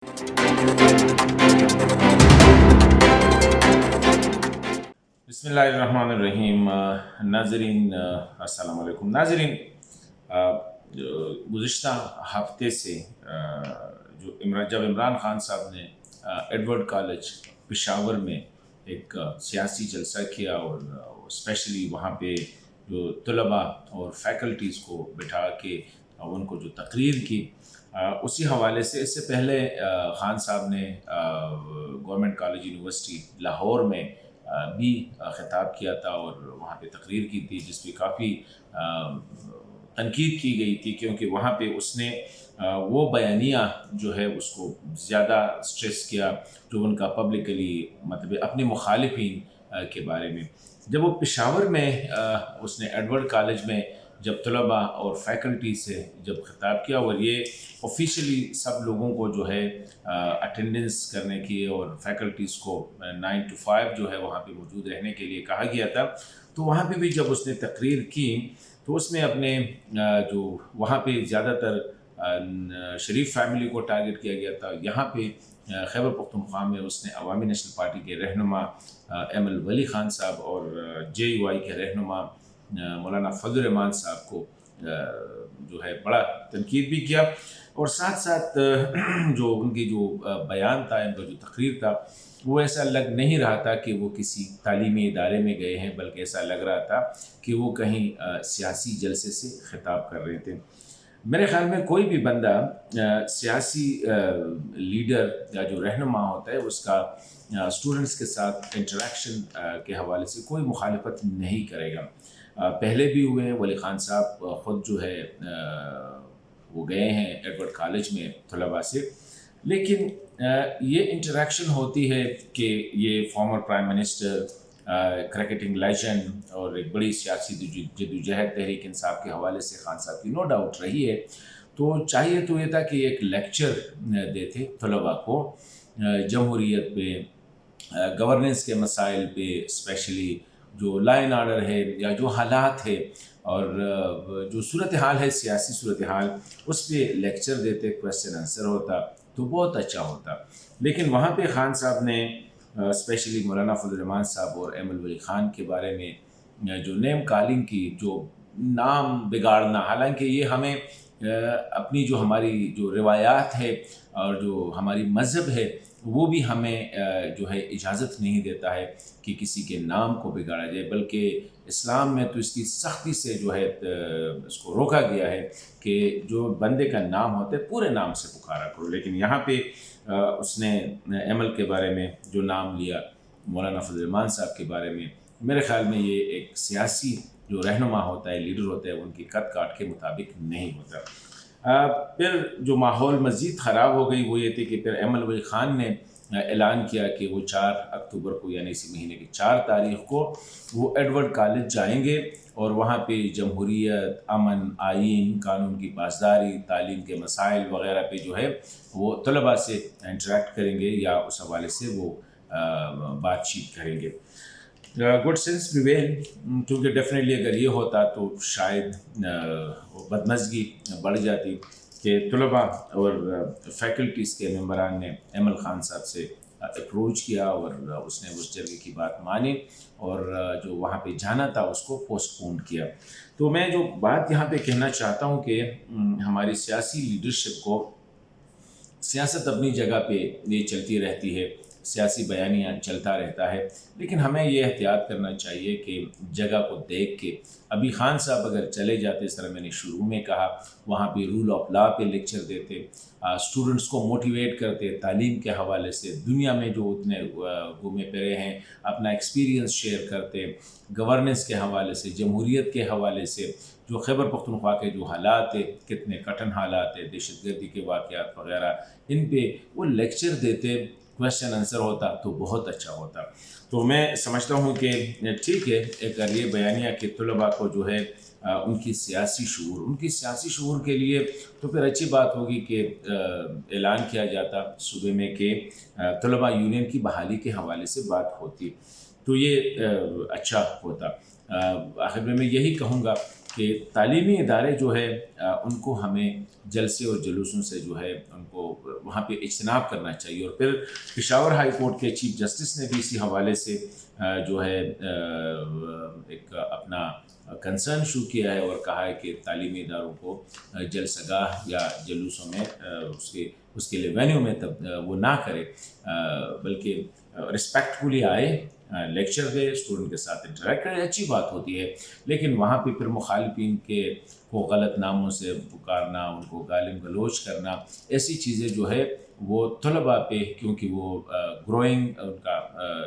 बिस्मिल्लाहिर्रहमानिर्रहीम। नाज़रीन, अस्सलाम वालेकुम। नाज़रीन, गुज़िश्ता हफ्ते से जब इमरान खान साहब ने एडवर्ड कॉलेज पेशावर में एक सियासी जलसा किया और स्पेशली वहाँ पे जो तलबा और फैकल्टीज़ को बिठा के उनको जो तकरीर की, उसी हवाले से इससे पहले खान साहब ने गवर्नमेंट कॉलेज यूनिवर्सिटी लाहौर में भी ख़िताब किया था और वहाँ पे तकरीर की थी, जिस पे काफ़ी तनकीद की गई थी, क्योंकि वहाँ पे उसने वो बयानिया जो है उसको ज़्यादा स्ट्रेस किया जो उनका पब्लिकली मतलब अपने मुखालिफिन के बारे में। जब वो पेशावर में उसने एडवर्ड कॉलेज में जब तलबा और फैकल्टी से जब ख़िताब किया और ये ऑफिशियली सब लोगों को जो है अटेंडेंस करने की और फैकल्टीज़ को 9 to 5 जो है वहाँ पे मौजूद रहने के लिए कहा गया था, तो वहाँ पे भी जब उसने तकरीर की तो उसमें अपने जो वहाँ पे ज़्यादातर शरीफ फैमिली को टारगेट किया गया था। यहाँ पे खैबर पख्तूनख्वा में उसने अवामी नेशनल पार्टी के रहनुमा एम एल वली ख़ान साहब और JUI के रहनुमा मौलाना फजल रहमान साहब को जो है बड़ा तनकीद भी किया और साथ साथ जो उनकी जो बयान था, इनका जो तकरीर था, वो ऐसा लग नहीं रहा था कि वो किसी तालीमी इदारे में गए हैं, बल्कि ऐसा लग रहा था कि वो कहीं सियासी जलसे से ख़िताब कर रहे थे। मेरे ख़्याल में कोई भी बंदा सियासी लीडर या जो रहनुमा होता है उसका स्टूडेंट्स के साथ इंटरेक्शन के हवाले से कोई मुखालफत नहीं करेगा। पहले भी हुए हैं, वली ख़ान साहब ख़ुद जो है वो गए हैं एडवर्ड कॉलेज में तलबा से, लेकिन ये इंटरेक्शन होती है कि ये former prime minister, cricketing legend और एक बड़ी सियासी जदोजहद तहरीक इंसाफ के हवाले से खान साहब की नो डाउट रही है, तो चाहिए तो ये था कि एक लेक्चर देते तलबा को जमहूरियत पे, गवर्नेंस के मसाइल पे, स्पेशली जो ला एंड ऑर्डर है या जो हालात है और जो सूरत हाल है, सियासी सूरत हाल, उस पर लेक्चर देते, क्वेश्चन आंसर होता तो बहुत अच्छा होता। लेकिन वहाँ पे खान साहब ने स्पेशली मौलाना फजल रहमान साहब और एम एल वली ख़ान के बारे में जो नेम कॉलिंग की, जो नाम बिगाड़ना, हालांकि ये हमें अपनी जो हमारी जो रिवायात है और जो हमारी मज़हब है वो भी हमें जो है इजाज़त नहीं देता है कि किसी के नाम को बिगाड़ा जाए, बल्कि इस्लाम में तो इसकी सख्ती से जो है इसको रोका गया है कि जो बंदे का नाम होता है पूरे नाम से पुकारा करो। लेकिन यहाँ पे उसने एमल के बारे में जो नाम लिया, मौलाना फजल रहमान साहब के बारे में, मेरे ख़्याल में ये एक सियासी जो रहनुमा होता है, लीडर होता है, उनकी कद काट के मुताबिक नहीं होता। फिर जो माहौल मज़ीद ख़राब हो गई वो ये थी कि फिर एम एल वली ख़ान ने ऐलान किया कि वो 4 अक्टूबर को यानी इसी महीने की 4 तारीख़ को वो एडवर्ड कॉलेज जाएंगे और वहाँ पे जमहूरियत, अमन, आइन, कानून की पासदारी, तालीम के मसाइल वग़ैरह पे जो है वो तलबा से इंटरेक्ट करेंगे या उस हवाले से वो बातचीत करेंगे। गुड सेंस प्रिवेल, क्योंकि डेफिनेटली अगर ये होता तो शायद बदमज़गी बढ़ जाती कि तलबा और फैकल्टीज़ के मेंबरान ने एमल ख़ान साहब से अप्रोच किया और उसने उस जगह की बात मानी और जो वहाँ पे जाना था उसको पोस्टपोन किया। तो मैं जो बात यहाँ पे कहना चाहता हूँ कि हमारी सियासी लीडरशिप को, सियासत अपनी जगह पे ये चलती रहती है, सियासी बयानियाँ चलता रहता है, लेकिन हमें ये एहतियात करना चाहिए कि जगह को देख के, अभी खान साहब अगर चले जाते, इस तरह मैंने शुरू में कहा, वहाँ पे रूल ऑफ लॉ पे लेक्चर देते, स्टूडेंट्स को मोटिवेट करते, तालीम के हवाले से दुनिया में जो उतने घूमे फिरे हैं अपना एक्सपीरियंस शेयर करते, गवर्नेंस के हवाले से, जमहूरियत के हवाले से, जो खैबर पख्तूनख्वा के जो हालात है, कितने कठिन हालात है, दहशतगर्दी के वाक़यात वग़ैरह, इन पे वो लेक्चर देते, क्वेश्चन आंसर होता तो बहुत अच्छा होता। तो मैं समझता हूँ कि ठीक है, एक ये बयानिया कि तलबा को जो है उनकी सियासी शऊर के लिए तो फिर अच्छी बात होगी कि ऐलान किया जाता सूबे में कि तलबा यूनियन की बहाली के हवाले से बात होती, तो ये अच्छा होता। आखिर में मैं यही कहूँगा کہ تعلیمی ادارے جو ہے ان کو ہمیں جلسے اور جلوسوں سے جو ہے ان کو وہاں پہ اجتناب کرنا چاہیے. اور پھر پشاور ہائی کورٹ کے چیف جسٹس نے بھی اسی حوالے سے جو ہے ایک اپنا کنسرن شو کیا ہے اور کہا ہے کہ تعلیمی اداروں کو جلسگاہ یا جلوسوں میں اس کے لیے وینیو میں وہ نہ کرے، بلکہ رسپیکٹفلی آئے، لیکچر دے، اسٹوڈنٹ کے ساتھ انٹریکٹ کرے، اچھی بات ہوتی ہے. لیکن وہاں پہ پھر مخالفین کو غلط ناموں سے پکارنا، ان کو گالی گلوچ کرنا، ایسی چیزیں جو ہے وہ طلباء پہ، کیونکہ وہ گروئنگ ان کا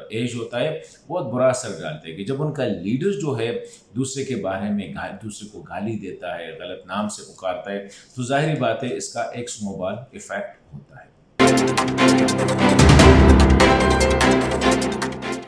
ایج ہوتا ہے، بہت برا اثر ڈالتے ہیں. کہ جب ان کا لیڈر جو ہے دوسرے کے بارے میں دوسرے کو گالی دیتا ہے، غلط نام سے پکارتا ہے، تو ظاہری بات ہے اس کا ایک سنو بال ایفیکٹ ہوتا ہے.